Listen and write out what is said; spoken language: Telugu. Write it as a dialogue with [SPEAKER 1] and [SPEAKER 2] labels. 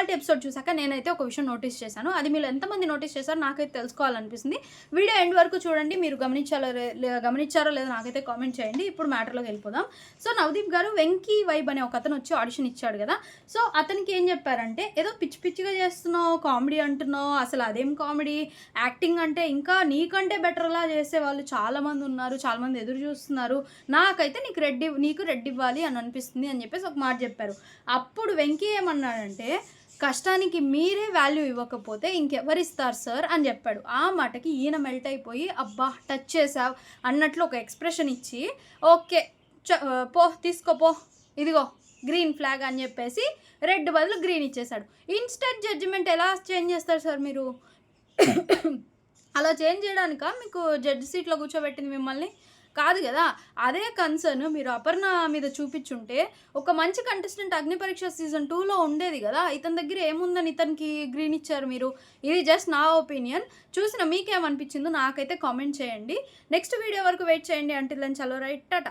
[SPEAKER 1] ఇవాల్టి ఎపిసోడ్ చూసాక నేనైతే ఒక విషయం నోటీస్ చేశాను. అది మీరు ఎంతమంది నోటీస్ చేశారో నాకైతే తెలుసుకోవాలనిపిస్తుంది. వీడియో ఎండ్ వరకు చూడండి. మీరు గమనించారో లేదో నాకైతే కామెంట్ చేయండి. ఇప్పుడు మ్యాటర్లోకి వెళ్ళిపోదాం. సో నవదీప్ గారు వెంకీ వైబ్ అనే ఒక అతను వచ్చి ఆడిషన్ ఇచ్చాడు కదా. సో అతనికి ఏం చెప్పారంటే, ఏదో పిచ్చి పిచ్చిగా చేస్తున్నావు, కామెడీ అంటున్నావు, అసలు అదేం కామెడీ, యాక్టింగ్ అంటే ఇంకా నీకంటే బెటర్లా చేసేవాళ్ళు చాలామంది ఉన్నారు, చాలామంది ఎదురు చూస్తున్నారు, నాకైతే నీకు రెడ్ ఇవ్వాలి అని అనిపిస్తుంది అని చెప్పేసి ఒక మాట చెప్పారు. అప్పుడు వెంకీ ఏమన్నాడంటే, కష్టానికి మీరే వాల్యూ ఇవ్వకపోతే ఇంకెవరిస్తారు సార్ అని చెప్పాడు. ఆ మాటకి ఈయన మెల్ట్ అయిపోయి, అబ్బా టచ్ చేసావు అన్నట్లు ఒక ఎక్స్ప్రెషన్ ఇచ్చి, ఓకే తీసుకోపో ఇదిగో గ్రీన్ ఫ్లాగ్ అని చెప్పేసి రెడ్ బదులు గ్రీన్ ఇచ్చేశాడు. ఇన్స్టెంట్ జడ్జిమెంట్ ఎలా చేంజ్ చేస్తారు సార్ మీరు? అలా చేంజ్ చేయడానిక మీకు జడ్జి సీట్లో కూర్చోబెట్టింది మిమ్మల్ని? కాదు కదా. అదే కన్సర్న్ మీరు అపర్ణ మీద చూపించుంటే ఒక మంచి కంటెస్టెంట్ అగ్నిపరీక్ష సీజన్ 2లో ఉండేది కదా. ఇతని దగ్గర ఏముందని ఇతనికి గ్రీన్ ఇచ్చారు మీరు? ఇది జస్ట్ నా ఒపీనియన్. చూసిన మీకేమనిపించిందో నాకైతే కామెంట్ చేయండి. నెక్స్ట్ వీడియో వరకు వెయిట్ చేయండి. అంటిల్ దెన్ చలో రైట్ టాటా.